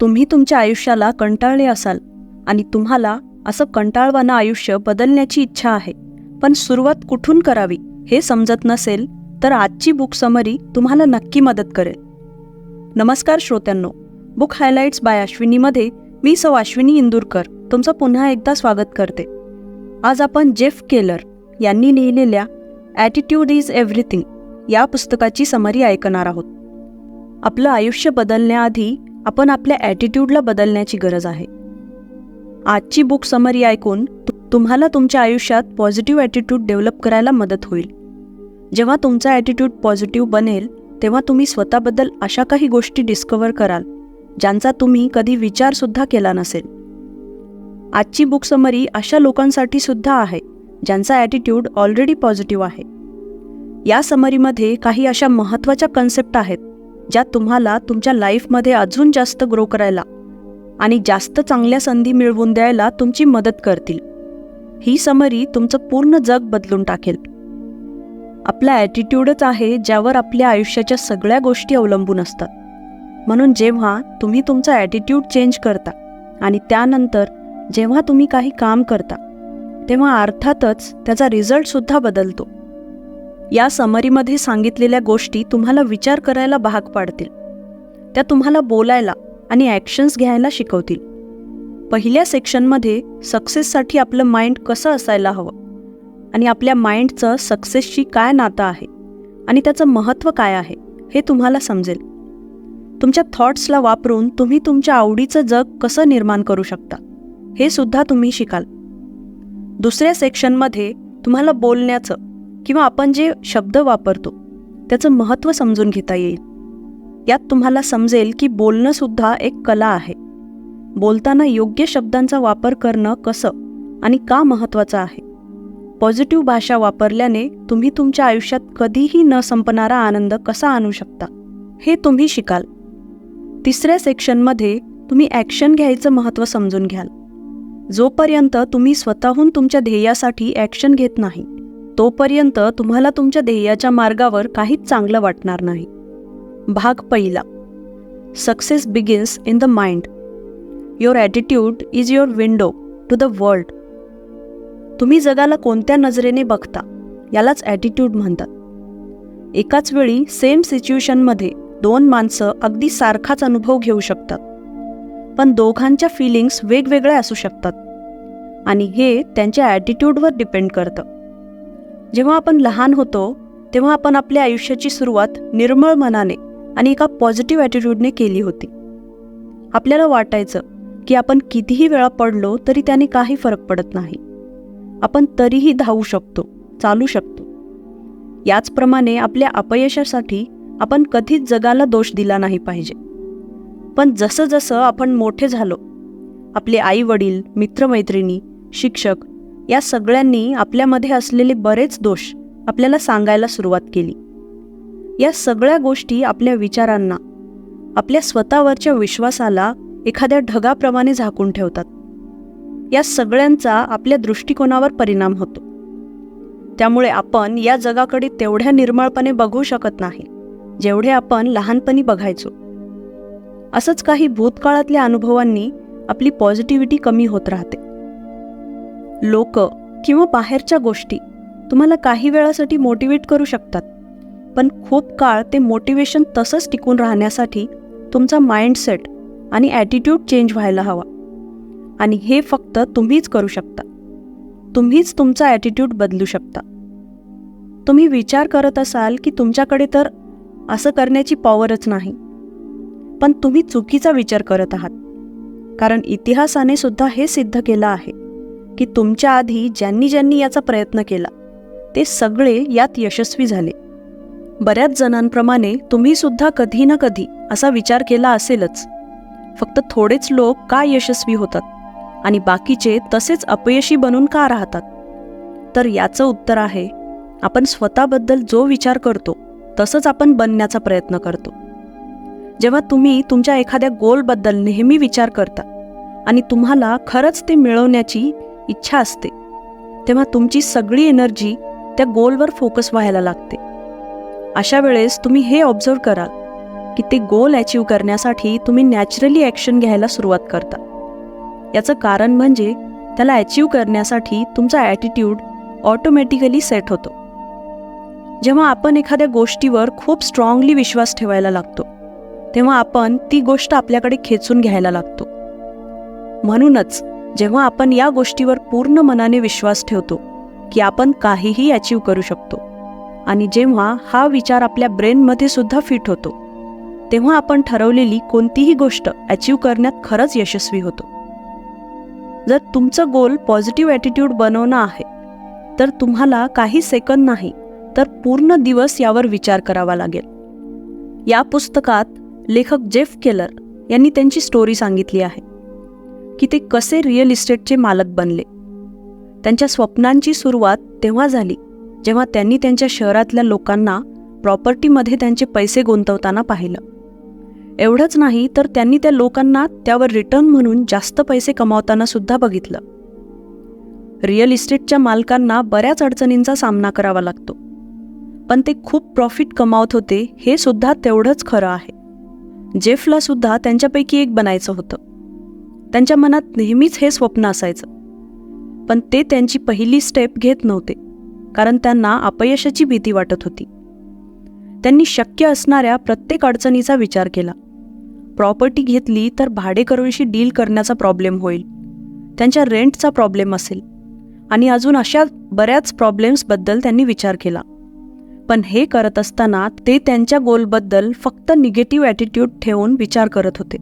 तुम्ही तुमच्या आयुष्याला कंटाळले असाल आणि तुम्हाला असं कंटाळवाणं आयुष्य बदलण्याची इच्छा आहे, पण सुरुवात कुठून करावी हे समजत नसेल तर आजची बुक समरी तुम्हाला नक्की मदत करेल. नमस्कार श्रोत्यांनो, बुक हायलाइट्स बाय अश्विनीमध्ये मी सौ अश्विनी इंदुरकर तुमचं पुन्हा एकदा स्वागत करते. आज आपण जेफ केलर यांनी लिहिलेल्या ॲटिट्यूड इज एव्हरीथिंग या पुस्तकाची समरी ऐकणार आहोत. आपलं आयुष्य बदलण्याआधी आपण आपल्या ॲटिट्यूडला बदलण्याची गरज आहे. आजची बुक समरी ऐकून तुम्हाला तुमच्या आयुष्यात पॉझिटिव्ह ॲटिट्यूड डेव्हलप करायला मदत होईल. जेव्हा तुमचा ॲटिट्यूड पॉझिटिव्ह बनेल तेव्हा तुम्ही स्वतःबद्दल अशा काही गोष्टी डिस्कवर कराल ज्यांचा तुम्ही कधी विचारसुद्धा केला नसेल. आजची बुक समरी अशा लोकांसाठी सुद्धा आहे ज्यांचा ॲटिट्यूड ऑलरेडी पॉझिटिव्ह आहे. या समरीमध्ये काही अशा महत्त्वाच्या कन्सेप्ट आहेत ज्या तुम्हाला तुमच्या लाईफमध्ये अजून जास्त ग्रो करायला आणि जास्त चांगल्या संधी मिळवून द्यायला तुमची मदत करतील. ही समरी तुमचं पूर्ण जग बदलून टाकेल. आपला ॲटिट्यूडच आहे ज्यावर आपल्या आयुष्याच्या सगळ्या गोष्टी अवलंबून असतात. म्हणून जेव्हा तुम्ही तुमचा ॲटिट्यूड चेंज करता आणि त्यानंतर जेव्हा तुम्ही काही काम करता तेव्हा अर्थातच त्याचा रिझल्टसुद्धा बदलतो. या समरीमध्ये सांगितलेल्या गोष्टी तुम्हाला विचार करायला भाग पाडतील. त्या तुम्हाला बोलायला आणि ॲक्शन्स घ्यायला शिकवतील. पहिल्या सेक्शनमध्ये सक्सेससाठी आपलं माइंड कसं असायला हवं आणि आपल्या माइंडचं सक्सेसशी काय नातं आहे आणि त्याचं महत्त्व काय आहे हे तुम्हाला समजेल. तुमच्या थॉट्सला वापरून तुम्ही तुमच्या आवडीचं जग कसं निर्माण करू शकता हे सुद्धा तुम्ही शिकाल. दुसऱ्या सेक्शनमध्ये तुम्हाला बोलण्याचं किंवा आपण जे शब्द वापरतो त्याचं महत्त्व समजून घेता येईल. यात तुम्हाला समजेल की बोलणंसुद्धा एक कला आहे. बोलताना योग्य शब्दांचा वापर करणं कसं आणि का महत्त्वाचं आहे. पॉझिटिव्ह भाषा वापरल्याने तुम्ही तुमच्या आयुष्यात कधीही न संपणारा आनंद कसा आणू शकता हे तुम्ही शिकाल. तिसऱ्या सेक्शनमध्ये तुम्ही ॲक्शन घ्यायचं महत्त्व समजून घ्याल. जोपर्यंत तुम्ही स्वतःहून तुमच्या ध्येयासाठी ॲक्शन घेत नाही तोपर्यंत तुम्हाला तुमच्या ध्येयाच्या मार्गावर काहीच चांगलं वाटणार नाही. भाग पहिला, success begins in the mind. Your attitude is your window to the world. तुम्ही जगाला कोणत्या नजरेने बघता यालाच ॲटिट्यूड म्हणतात. एकाच वेळी सेम सिच्युएशनमध्ये दोन माणसं अगदी सारखाच अनुभव घेऊ शकतात, पण दोघांच्या फिलिंग्स वेगवेगळ्या असू शकतात आणि हे त्यांच्या ॲटिट्यूडवर डिपेंड करतं. जेव्हा आपण लहान होतो तेव्हा आपण आपल्या आयुष्याची सुरुवात निर्मळ मनाने आणि एका पॉझिटिव्ह ॲटिट्यूडने केली होती. आपल्याला वाटायचं की आपण कितीही वेळा पडलो तरी त्याने काही फरक पडत नाही. आपण तरीही धावू शकतो, चालू शकतो. याचप्रमाणे आपल्या अपयशासाठी आपण कधीच जगाला दोष दिला नाही पाहिजे. पण जसं जसं आपण मोठे झालो, आपले आई-वडील, मित्रमैत्रिणी, शिक्षक या सगळ्यांनी आपल्यामध्ये असलेले बरेच दोष आपल्याला सांगायला सुरुवात केली. या सगळ्या गोष्टी आपल्या विचारांना, आपल्या स्वतःवरच्या विश्वासाला एखाद्या ढगाप्रमाणे झाकून ठेवतात. या सगळ्यांचा आपल्या दृष्टिकोनावर परिणाम होतो. त्यामुळे आपण या जगाकडे तेवढ्या निर्मळपणे बघू शकत नाही जेवढे आपण लहानपणी बघायचो. असंच काही भूतकाळातल्या अनुभवांनी आपली पॉझिटिव्हिटी कमी होत राहते. लोक किंवा बाहेरच्या गोष्टी तुम्हाला काही वेळासाठी मोटिवेट करू शकतात, पण खूप काळ ते मोटिवेशन तसंच टिकून राहण्यासाठी तुमचा माइंडसेट आणि ॲटिट्यूड चेंज व्हायला हवा. आणि हे फक्त तुम्हीच करू शकता. तुम्हीच तुमचा ॲटिट्यूड बदलू शकता. तुम्ही विचार करत असाल की तुमच्याकडे तर असं करण्याची पॉवरच नाही, पण तुम्ही चुकीचा विचार करत आहात. कारण इतिहासाने सुद्धा हे सिद्ध केलं आहे की तुमच्या आधी ज्यांनी ज्यांनी याचा प्रयत्न केला ते सगळे यात यशस्वी झाले. बऱ्याच जणांप्रमाणे तुम्ही सुद्धा कधी ना कधी असा विचार केला असेलच. फक्त थोडेच लोक का यशस्वी होतात आणि बाकीचे तसेच अपयशी बनून का राहतात? तर याचं उत्तर आहे, आपण स्वतःबद्दल जो विचार करतो तसंच आपण बनण्याचा प्रयत्न करतो. जेव्हा तुम्ही तुमच्या एखाद्या गोलबद्दल नेहमी विचार करता आणि तुम्हाला खरंच ते मिळवण्याची इच्छा असते तेव्हा तुमची सगळी एनर्जी त्या गोलवर फोकस व्हायला लागते. अशा वेळेस तुम्ही हे ऑब्झर्व कराल की ते गोल अचीव करण्यासाठी तुम्ही नॅचरली ॲक्शन घ्यायला सुरुवात करता. याचं कारण म्हणजे त्याला अचीव करण्यासाठी तुमचा ॲटिट्यूड ऑटोमॅटिकली सेट होतो. जेव्हा आपण एखाद्या गोष्टीवर खूप स्ट्रॉंगली विश्वास ठेवायला लागतो तेव्हा आपण ती गोष्ट आपल्याकडे खेचून घ्यायला लागतो. म्हणूनच जेव्हा आपण या गोष्टीवर पूर्ण मनाने विश्वास ठेवतो की आपण काहीही अचीव करू शकतो आणि जेव्हा हा विचार आपल्या ब्रेनमध्ये सुद्धा फिट होतो तेव्हा आपण ठरवलेली कोणतीही गोष्ट अचीव करण्यात खरंच यशस्वी होतो. जर तुमचं गोल पॉझिटिव्ह ॲटिट्यूड बनवणं आहे तर तुम्हाला काही सेकंद नाही तर पूर्ण दिवस यावर विचार करावा लागेल. या पुस्तकात लेखक जेफ केलर यांनी त्यांची स्टोरी सांगितली आहे की ते कसे रिअल इस्टेटचे मालक बनले. त्यांच्या स्वप्नांची सुरुवात तेव्हा झाली जेव्हा त्यांनी त्यांच्या शहरातल्या लोकांना प्रॉपर्टीमध्ये त्यांचे पैसे गुंतवताना पाहिलं. एवढंच नाही तर त्यांनी त्या लोकांना त्यावर रिटर्न म्हणून जास्त पैसे कमावताना सुद्धा बघितलं. रिअल इस्टेटच्या मालकांना बऱ्याच अडचणींचा सामना करावा लागतो, पण ते खूप प्रॉफिट कमावत होते हे सुद्धा तेवढंच खरं आहे. जेफला सुद्धा त्यांच्यापैकी एक बनायचं होतं. त्यांच्या मनात नेहमीच हे स्वप्न असायचं, पण ते त्यांची पहिली स्टेप घेत नव्हते कारण त्यांना अपयशाची भीती वाटत होती. त्यांनी शक्य असणाऱ्या प्रत्येक अडचणीचा विचार केला. प्रॉपर्टी घेतली तर भाडेकरूंशी डील करण्याचा प्रॉब्लेम होईल, त्यांच्या रेंटचा प्रॉब्लेम असेल आणि अजून अशा बऱ्याच प्रॉब्लेम्सबद्दल त्यांनी विचार केला. पण हे करत असताना ते त्यांच्या गोलबद्दल फक्त निगेटिव्ह ॲटिट्यूड ठेवून विचार करत होते.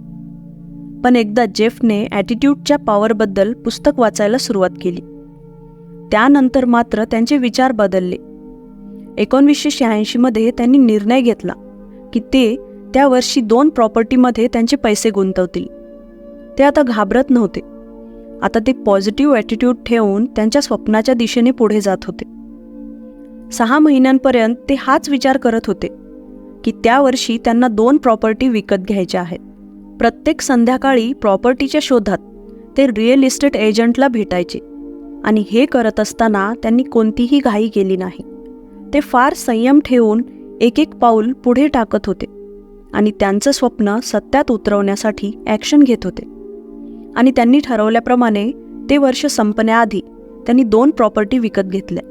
पण एकदा जेफने ॲटिट्यूडच्या पॉवरबद्दल पुस्तक वाचायला सुरुवात केली. त्यानंतर मात्र त्यांचे विचार बदलले. 1986 त्यांनी निर्णय घेतला की ते त्या वर्षी 2 प्रॉपर्टीमध्ये त्यांचे पैसे गुंतवतील. ते आता घाबरत नव्हते. आता ते पॉझिटिव्ह ॲटिट्यूड ठेवून त्यांच्या स्वप्नाच्या दिशेने पुढे जात होते. 6 महिन्यांपर्यंत ते हाच विचार करत होते की त्या वर्षी त्यांना 2 प्रॉपर्टी विकत घ्यायच्या आहेत. प्रत्येक संध्याकाळी प्रॉपर्टीच्या शोधात ते रिअल इस्टेट एजंटला भेटायचे आणि हे करत असताना त्यांनी कोणतीही घाई केली नाही. ते फार संयम ठेवून एक एक पाऊल पुढे टाकत होते आणि त्यांचं स्वप्न सत्यात उतरवण्यासाठी ॲक्शन घेत होते. आणि त्यांनी ठरवल्याप्रमाणे ते वर्ष संपण्याआधी त्यांनी 2 प्रॉपर्टी विकत घेतल्या.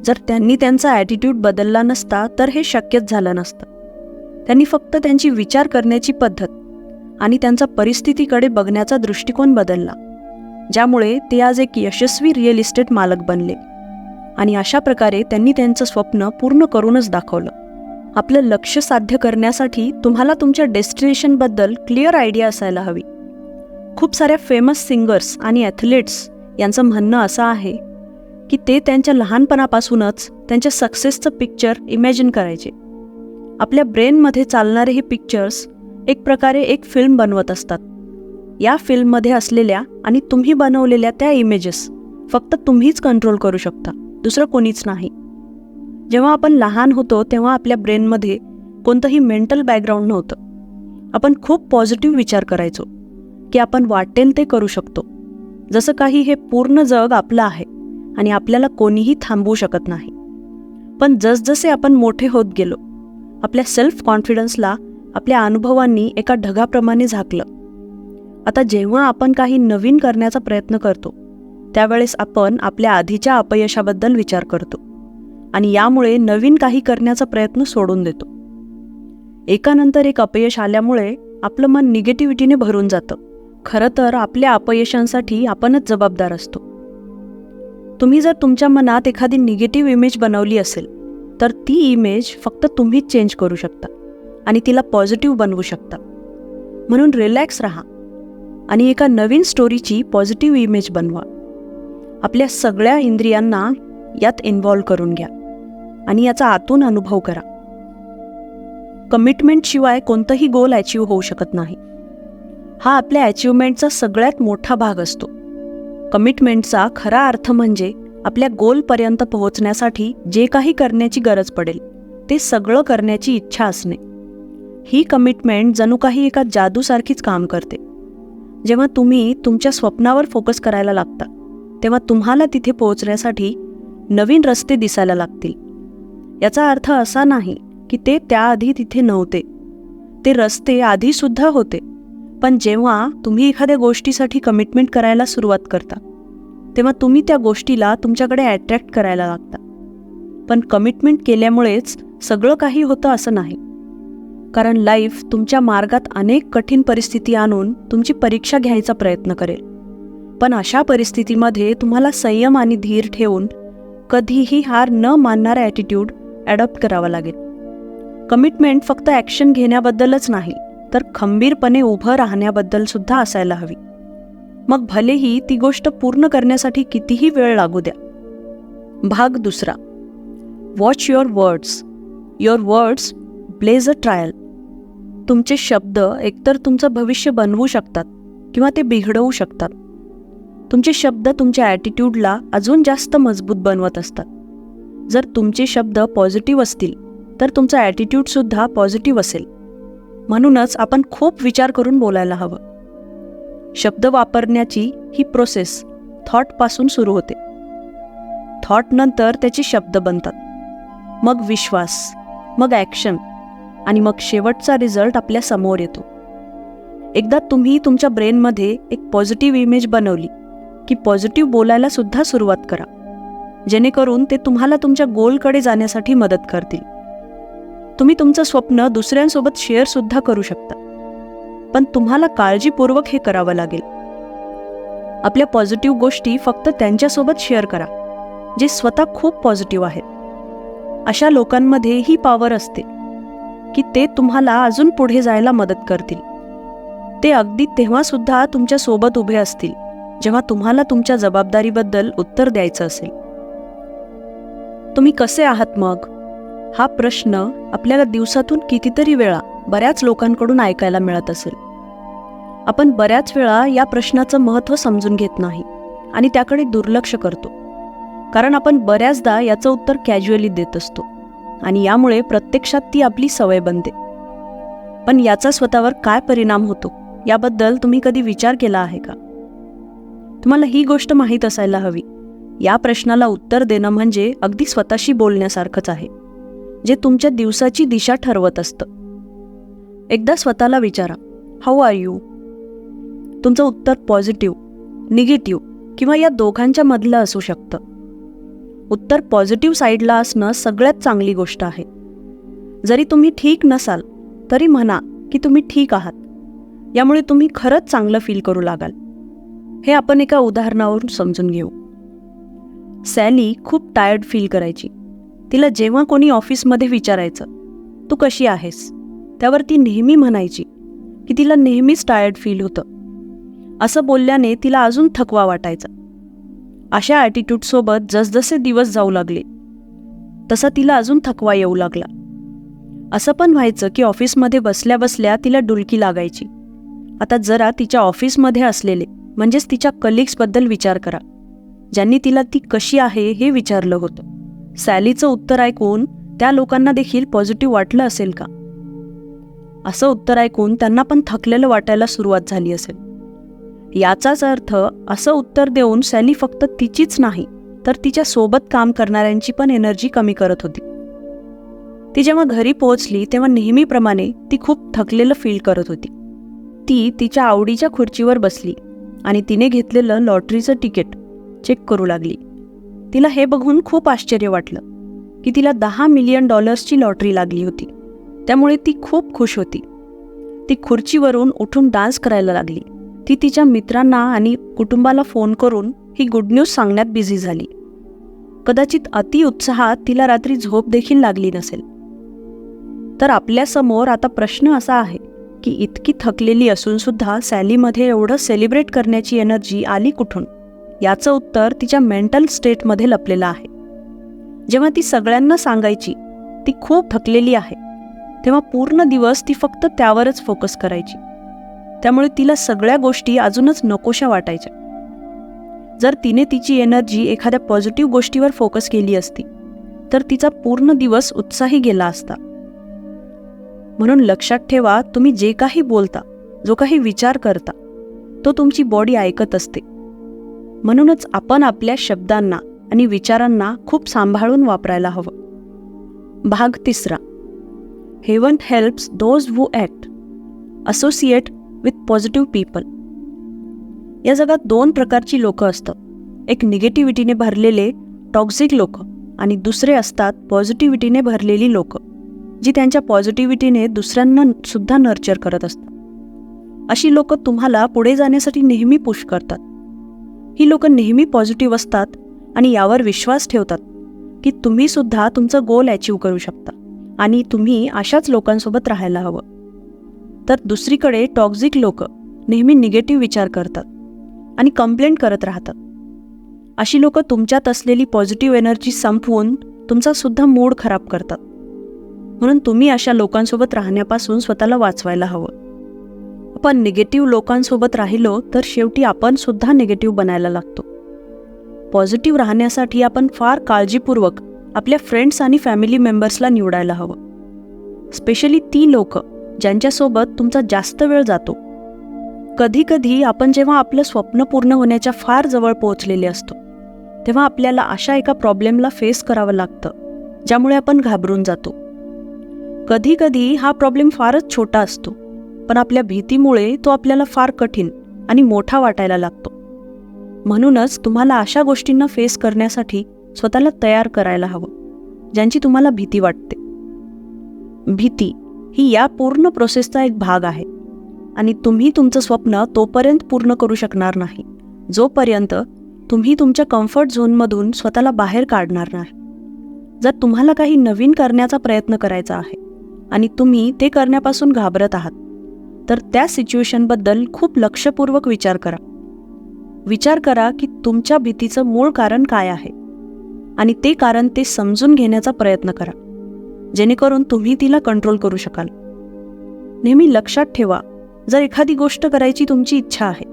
जर त्यांनी त्यांचा ॲटिट्यूड बदलला नसता तर हे शक्यच झालं नसतं. त्यांनी फक्त त्यांची विचार करण्याची पद्धत आणि त्यांचा परिस्थितीकडे बघण्याचा दृष्टिकोन बदलला, ज्यामुळे ते आज एक यशस्वी रिअल इस्टेट मालक बनले. आणि अशा प्रकारे त्यांनी त्यांचं स्वप्न पूर्ण करूनच दाखवलं. आपलं लक्ष्य साध्य करण्यासाठी तुम्हाला तुमच्या डेस्टिनेशनबद्दल क्लिअर आयडिया असायला हवी. खूप साऱ्या फेमस सिंगर्स आणि ॲथलीट्स यांचं म्हणणं असं आहे की ते त्यांच्या लहानपणापासूनच त्यांच्या सक्सेसचं पिक्चर इमॅजिन करायचे. आपल्या ब्रेनमध्ये चालणारे हे पिक्चर्स एक प्रकारे एक फिल्म बनवत असतात. या फिल्ममध्ये असलेल्या आणि तुम्ही बनवलेल्या त्या इमेजेस फक्त तुम्हीच कंट्रोल करू शकता, दुसरं कोणीच नाही. जेव्हा आपण लहान होतो तेव्हा आपल्या ब्रेनमध्ये कोणतंही मेंटल बॅकग्राऊंड नव्हतं. आपण खूप पॉझिटिव्ह विचार करायचो की आपण वाटेल ते करू शकतो, जसं काही हे पूर्ण जग आपलं आहे आणि आपल्याला कोणीही थांबवू शकत नाही. पण जसजसे आपण मोठे होत गेलो आपल्या सेल्फ कॉन्फिडन्सला आपल्या अनुभवांनी एका ढगाप्रमाणे झाकलं. आता जेव्हा आपण काही नवीन करण्याचा प्रयत्न करतो त्यावेळेस आपण आपल्या आधीच्या अपयशाबद्दल विचार करतो आणि यामुळे नवीन काही करण्याचा प्रयत्न सोडून देतो. एकानंतर एक अपयश आल्यामुळे आपलं मन निगेटिव्हिटीने भरून जातं. खरं तर आपल्या अपयशांसाठी आपणच जबाबदार असतो. तुम्ही जर तुमच्या मनात एखादी निगेटिव्ह इमेज बनवली असेल तर ती इमेज फक्त तुम्हीच चेंज करू शकता आणि तिला पॉझिटिव्ह बनवू शकता. म्हणून रिलॅक्स राहा आणि एका नवीन स्टोरीची पॉझिटिव्ह इमेज बनवा. आपल्या सगळ्या इंद्रियांना यात इन्व्हॉल्व करून घ्या आणि याचा आतून अनुभव करा. कमिटमेंटशिवाय कोणतंही गोल अचीव होऊ शकत नाही. हा आपल्या अचीवमेंटचा सगळ्यात मोठा भाग असतो. कमिटमेंटचा खरा अर्थ म्हणजे आपल्या गोलपर्यंत पोहोचण्यासाठी जे काही करण्याची गरज पडेल ते सगळं करण्याची इच्छा असणे. ही कमिटमेंट जणू काही एका जादूसारखीच काम करते. जेव्हा तुम्ही तुमच्या स्वप्नावर फोकस करायला लागता तेव्हा तुम्हाला तिथे पोहोचण्यासाठी नवीन रस्ते दिसायला लागतील. याचा अर्थ असा नाही की ते त्याआधी तिथे नव्हते. ते रस्ते आधीसुद्धा होते, पण जेव्हा तुम्ही एखाद्या गोष्टीसाठी कमिटमेंट करायला सुरुवात करता तेव्हा तुम्ही त्या गोष्टीला तुमच्याकडे अट्रॅक्ट करायला लागता. पण कमिटमेंट केल्यामुळेच सगळं काही होतं असं नाही, कारण लाईफ तुमच्या मार्गात अनेक कठीण परिस्थिती आणून तुमची परीक्षा घ्यायचा प्रयत्न करेल. पण अशा परिस्थितीमध्ये तुम्हाला संयम आणि धीर ठेवून कधीही हार न मानणारा ॲटिट्यूड ॲडॉप्ट करावा लागेल. कमिटमेंट फक्त ॲक्शन घेण्याबद्दलच नाही, तर खंबीरपणे उभं राहण्याबद्दल सुद्धा असायला हवी. मग भलेही ती गोष्ट पूर्ण करण्यासाठी कितीही वेळ लागू द्या. भाग दुसरा. Watch your words. Your words blaze a trial. तुमचे शब्द एकतर तुमचं भविष्य बनवू शकतात किंवा ते बिघडवू शकतात. तुमचे शब्द तुमच्या ॲटिट्यूडला अजून जास्त मजबूत बनवत असतात. जर तुमचे शब्द पॉझिटिव्ह असतील तर तुमचा ॲटिट्यूडसुद्धा पॉझिटिव्ह असेल. म्हणूनच आपण खूप विचार करून बोलायला हवं. शब्द वापरण्याची ही प्रोसेस थॉटपासून सुरू होते. थॉटनंतर त्याचे शब्द बनतात, मग विश्वास, मग ॲक्शन आणि मग शेवटचा रिझल्ट आपल्या समोर येतो. एकदा तुम्ही तुमच्या ब्रेनमध्ये एक पॉझिटिव्ह इमेज बनवली की पॉझिटिव्ह बोलायला सुद्धा सुरुवात करा, जेणेकरून ते तुम्हाला तुमच्या गोलकडे जाण्यासाठी मदत करतील. तुम्ही तुमचं स्वप्न दुसऱ्यांसोबत शेअरसुद्धा करू शकता, पण तुम्हाला काळजीपूर्वक हे करावं लागेल. आपल्या पॉझिटिव्ह गोष्टी फक्त त्यांच्यासोबत शेअर करा जे स्वतः खूप पॉझिटिव्ह आहेत. अशा लोकांमध्ये ही पॉवर असते की ते तुम्हाला अजून पुढे जायला मदत करतील. ते अगदी तेव्हासुद्धा तुमच्या सोबत उभे असतील जेव्हा तुम्हाला तुमच्या जबाबदारीबद्दल उत्तर द्यायचं असेल. तुम्ही कसे आहात मग? हा प्रश्न आपल्याला दिवसातून कितीतरी वेळा बऱ्याच लोकांकडून ऐकायला मिळत असेल. आपण बऱ्याच वेळा या प्रश्नाचं महत्त्व समजून घेत नाही आणि त्याकडे दुर्लक्ष करतो, कारण आपण बऱ्याचदा याचं उत्तर कॅज्युअली देत असतो आणि यामुळे प्रत्यक्षात ती आपली सवय बनते. पण याचा स्वतःवर काय परिणाम होतो याबद्दल तुम्ही कधी विचार केला आहे का? तुम्हाला ही गोष्ट माहीत असायला हवी, या प्रश्नाला उत्तर देणं म्हणजे अगदी स्वतःशी बोलण्यासारखंच आहे, जे तुमच्या दिवसाची दिशा ठरवत असतं. एकदा स्वतःला विचारा, हाऊ आर यू? तुमचं उत्तर पॉझिटिव्ह, निगेटिव्ह किंवा या दोघांच्या मधलं असू शकतं. उत्तर पॉझिटिव्ह साईडला असणं सगळ्यात चांगली गोष्ट आहे. जरी तुम्ही ठीक नसाल तरी म्हणा की तुम्ही ठीक आहात. यामुळे तुम्ही खरंच चांगलं फील करू लागाल. हे आपण एका उदाहरणावरून समजून घेऊ. सॅली खूप टायर्ड फील करायची. तिला जेव्हा कोणी ऑफिसमध्ये विचारायचं, तू कशी आहेस, त्यावर ती नेहमी म्हणायची की तिला नेहमीच टायर्ड फील होतं. असं बोलल्याने तिला अजून थकवा वाटायचा. अशा ॲटिट्यूडसोबत जसजसे दिवस जाऊ लागले तसा तिला अजून थकवा येऊ लागला. असं पण व्हायचं की ऑफिसमध्ये बसल्या बसल्या तिला डुलकी लागायची. आता जरा तिच्या ऑफिसमध्ये असलेले म्हणजेच तिच्या कलिग्सबद्दल विचार करा, ज्यांनी तिला ती कशी आहे हे विचारलं होतं. सॅलीचं उत्तर ऐकून त्या लोकांना देखील पॉझिटिव्ह वाटलं असेल का? असं उत्तर ऐकून त्यांना पण थकलेलं वाटायला सुरुवात झाली असेल. याचाच अर्थ असं उत्तर देऊन सॅली फक्त तिचीच नाही तर तिच्या सोबत काम करणाऱ्यांची पण एनर्जी कमी करत होती. ती जेव्हा घरी पोहोचली तेव्हा नेहमीप्रमाणे ती खूप थकलेलं फील करत होती. ती तिच्या आवडीच्या खुर्चीवर बसली आणि तिने घेतलेलं लॉटरीचं तिकीट चेक करू लागली. तिला हे बघून खूप आश्चर्य वाटलं की तिला $10 मिलियन लॉटरी लागली होती. त्यामुळे ती खूप खुश होती. ती खुर्चीवरून उठून डान्स करायला लागली. ती तिच्या मित्रांना आणि कुटुंबाला फोन करून ही गुड न्यूज सांगण्यात बिझी झाली. कदाचित अतिउत्साहात तिला रात्री झोप देखील लागली नसेल. तर आपल्यासमोर आता प्रश्न असा आहे की इतकी थकलेली असून सुद्धा सॅलीमध्ये एवढं सेलिब्रेट करण्याची एनर्जी आली कुठून? याचं उत्तर तिच्या मेंटल स्टेटमध्ये लपलेलं आहे. जेव्हा ती सगळ्यांना सांगायची ती खूप थकलेली आहे, तेव्हा पूर्ण दिवस ती फक्त त्यावरच फोकस करायची. त्यामुळे तिला सगळ्या गोष्टी अजूनच नकोशा वाटायच्या. जर तिने तिची एनर्जी एखाद्या पॉझिटिव्ह गोष्टीवर फोकस केली असती तर तिचा पूर्ण दिवस उत्साही गेला असता. म्हणून लक्षात ठेवा, तुम्ही जे काही बोलता, जो काही विचार करता, तो तुमची बॉडी ऐकत असते. म्हणूनच आपण आपल्या शब्दांना आणि विचारांना खूप सांभाळून वापरायला हवं. भाग तिसरा. Heaven helps those who act. Associate with positive people. या जगात 2 प्रकारची लोकं असतात. एक निगेटिव्हिटीने भरलेले टॉक्झिक लोक आणि दुसरे असतात पॉझिटिव्हिटीने भरलेली लोकं, जी त्यांच्या पॉझिटिव्हिटीने दुसऱ्यांना सुद्धा नर्चर करत असतात. अशी लोकं तुम्हाला पुढे जाण्यासाठी नेहमी पुश करतात. ही लोकं नेहमी पॉझिटिव्ह असतात आणि यावर विश्वास ठेवतात की तुम्ही सुद्धा तुमचं गोल अचीव करू शकता आणि तुम्ही अशाच लोकांसोबत राहायला हवं. तर दुसरीकडे टॉक्झिक लोकं नेहमी निगेटिव्ह विचार करतात आणि कंप्लेंट करत राहतात. अशी लोकं तुमच्यात असलेली पॉझिटिव्ह एनर्जी संपवून तुमचा सुद्धा मूड खराब करतात. म्हणून तुम्ही अशा लोकांसोबत राहण्यापासून स्वतःला वाचवायला हवं. आपण निगेटिव्ह लोकांसोबत राहिलो तर शेवटी आपण सुद्धा निगेटिव्ह बनायला लागतो. पॉझिटिव्ह राहण्यासाठी आपण फार काळजीपूर्वक आपल्या फ्रेंड्स आणि फॅमिली मेंबर्सला निवडायला हवं. स्पेशली ती लोकं ज्यांच्यासोबत तुमचा जास्त वेळ जातो. कधी कधी आपण जेव्हा आपलं स्वप्न पूर्ण होण्याच्या फार जवळ पोहोचलेले असतो तेव्हा आपल्याला अशा एका प्रॉब्लेमला फेस करावं लागतं ज्यामुळे आपण घाबरून जातो. कधी कधी हा प्रॉब्लेम फारच छोटा असतो, पण आपल्या भीतीमुळे तो आपल्याला फार कठीण आणि मोठा वाटायला लागतो. म्हणूनच तुम्हाला अशा गोष्टींना फेस करण्यासाठी स्वतःला तयार करायला हवं ज्यांची तुम्हाला भीती वाटते. भीती ही या पूर्ण प्रोसेसचा एक भाग आहे आणि तुम्ही तुमचं स्वप्न तोपर्यंत पूर्ण करू शकणार नाही जोपर्यंत तुम्ही तुमच्या कम्फर्ट झोनमधून स्वतःला बाहेर काढणार नाही. जर तुम्हाला काही नवीन करण्याचा प्रयत्न करायचा आहे आणि तुम्ही ते करण्यापासून घाबरत आहात तर त्या सिच्युएशनबद्दल खूप लक्षपूर्वक विचार करा. विचार करा की तुमच्या भीतीचं मूळ कारण काय आहे आणि ते कारण ते समजून घेण्याचा प्रयत्न करा जेणेकरून तुम्ही तिला कंट्रोल करू शकाल. नेहमी लक्षात ठेवा, जर एखादी गोष्ट करायची तुमची इच्छा आहे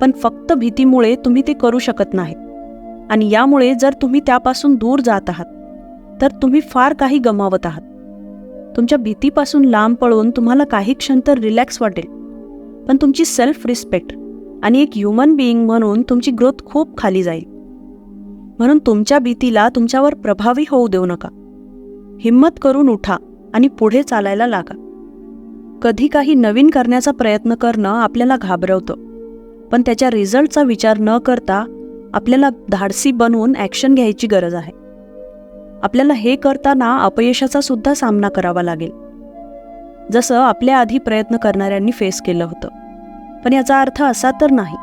पण फक्त भीतीमुळे तुम्ही ते करू शकत नाहीत आणि यामुळे जर तुम्ही त्यापासून दूर जात आहात तर तुम्ही फार काही गमावत आहात. तुमच्या भीतीपासून लांब पळून तुम्हाला काही क्षण तर रिलॅक्स वाटेल, पण तुमची सेल्फ रिस्पेक्ट आणि एक ह्युमन बिईंग म्हणून तुमची ग्रोथ खूप खाली जाईल. म्हणून तुमच्या भीतीला तुमच्यावर प्रभावी होऊ देऊ नका. हिम्मत करून उठा आणि पुढे चालायला लागा. कधी काही नवीन करण्याचा प्रयत्न करणं आपल्याला घाबरवतं, पण त्याच्या रिझल्टचा विचार न करता आपल्याला धाडसी बनवून ॲक्शन घ्यायची गरज आहे. आपल्याला हे करताना अपयशाचा सुद्धा सामना करावा लागेल, जसं आपल्या आधी प्रयत्न करणाऱ्यांनी फेस केलं होतं. पण याचा अर्थ असा तर नाही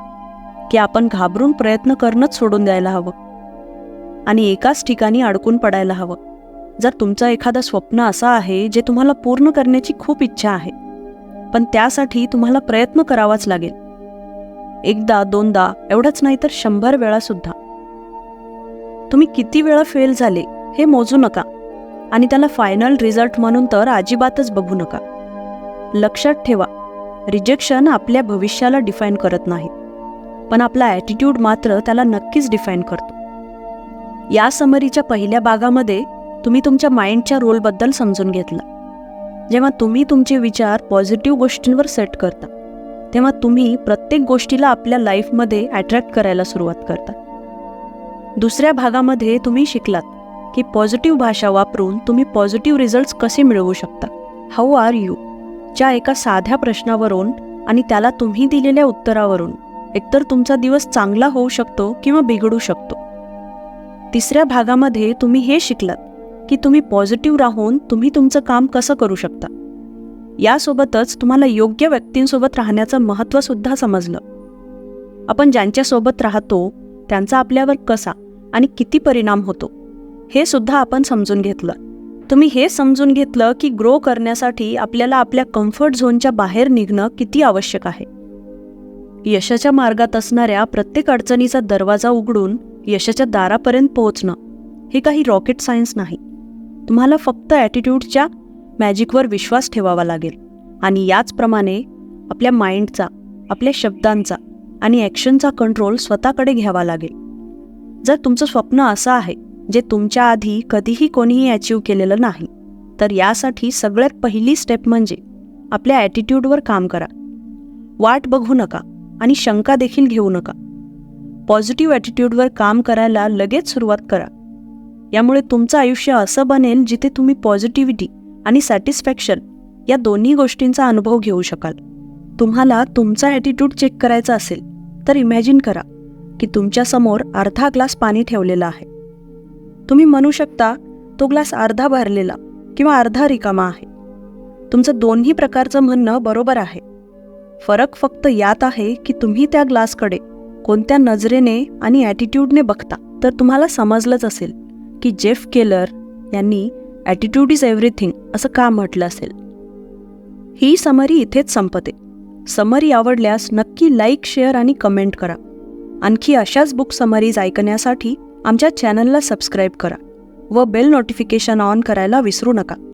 की आपण घाबरून प्रयत्न करणंच सोडून द्यायला हवं आणि एकाच ठिकाणी अडकून पडायला हवं. जर तुमचं एखादं स्वप्न असं आहे जे तुम्हाला पूर्ण करण्याची खूप इच्छा आहे, पण त्यासाठी तुम्हाला प्रयत्न करावाच लागेल. एकदा, दोनदा एवढंच नाही तर 100 वेळा सुद्धा. तुम्ही किती वेळा फेल झाले हे मोजू नका आणि त्याला फायनल रिझल्ट म्हणून तर अजिबातच बघू नका. लक्षात ठेवा, रिजेक्शन आपल्या भविष्याला डिफाईन करत नाही, पण आपला ॲटिट्यूड मात्र त्याला नक्कीच डिफाईन करतो. या समरीच्या पहिल्या भागामध्ये तुम्ही तुमच्या माइंडच्या रोलबद्दल समजून घेतलं. जेव्हा तुम्ही तुमचे विचार पॉझिटिव्ह गोष्टींवर सेट करता तेव्हा तुम्ही प्रत्येक गोष्टीला आपल्या लाईफमध्ये अट्रॅक्ट करायला सुरुवात करता. दुसऱ्या भागामध्ये तुम्ही शिकलात की पॉझिटिव्ह भाषा वापरून तुम्ही पॉझिटिव्ह रिझल्ट्स कसे मिळवू शकता. हाऊ आर यू च्या एका साध्या प्रश्नावरून आणि त्याला तुम्ही दिलेल्या उत्तरावरून एकतर तुमचा दिवस चांगला होऊ शकतो किंवा बिघडू शकतो. तिसऱ्या भागामध्ये तुम्ही हे शिकलात की तुम्ही पॉझिटिव्ह राहून तुम्ही तुमचं काम कसं करू शकता. यासोबतच तुम्हाला योग्य व्यक्तींसोबत राहण्याचं महत्त्वसुद्धा समजलं. आपण ज्यांच्यासोबत राहतो त्यांचा आपल्यावर कसा आणि किती परिणाम होतो हे सुद्धा आपण समजून घेतलं. तुम्ही हे समजून घेतलं की ग्रो करण्यासाठी आपल्याला आपल्या कम्फर्ट झोनच्या बाहेर निघणं किती आवश्यक आहे. यशाच्या मार्गात असणाऱ्या प्रत्येक अडचणीचा दरवाजा उघडून यशाच्या दारापर्यंत पोहोचणं हे काही रॉकेट सायन्स नाही. तुम्हाला फक्त ॲटिट्यूडच्या मॅजिकवर विश्वास ठेवावा लागेल आणि याचप्रमाणे आपल्या माइंडचा, आपल्या शब्दांचा आणि ॲक्शनचा कंट्रोल स्वतःकडे घ्यावा लागेल. जर तुमचं स्वप्न असं आहे जे तुमच्या आधी कधीही कोणीही अचीव केलेलं नाही, तर यासाठी सगळ्यात पहिली स्टेप म्हणजे आपल्या ॲटिट्यूडवर काम करा. वाट बघू नका आणि शंका देखील घेऊ नका. पॉझिटिव्ह ॲटिट्यूडवर काम करायला लगेच सुरुवात करा. यामुळे तुमचं आयुष्य असं बनेल जिथे तुम्ही पॉझिटिव्हिटी आणि सॅटिस्फॅक्शन या दोन्ही गोष्टींचा अनुभव घेऊ शकाल. तुम्हाला तुमचा ॲटिट्यूड चेक करायचा असेल तर इमॅजिन करा की तुमच्यासमोर अर्धा ग्लास पाणी ठेवलेला आहे. तुम्ही म्हणू शकता तो ग्लास अर्धा भरलेला किंवा अर्धा रिकामा आहे. तुमचं दोन्ही प्रकारचं म्हणणं बरोबर आहे. फरक फक्त यात आहे की तुम्ही त्या ग्लासकडे कोणत्या नजरेने आणि ॲटिट्यूडने बघता. तर तुम्हाला समजलंच असेल की जेफ केलर यांनी ॲटिट्यूड इज एव्हरीथिंग असं का म्हटलं असेल. ही समरी इथेच संपते. समरी आवडल्यास नक्की लाईक, शेअर आणि कमेंट करा. आणखी अशाच बुक समरीज ऐकण्यासाठी आमच्या चॅनलला सबस्क्राईब करा व बेल नोटिफिकेशन ऑन करायला विसरू नका.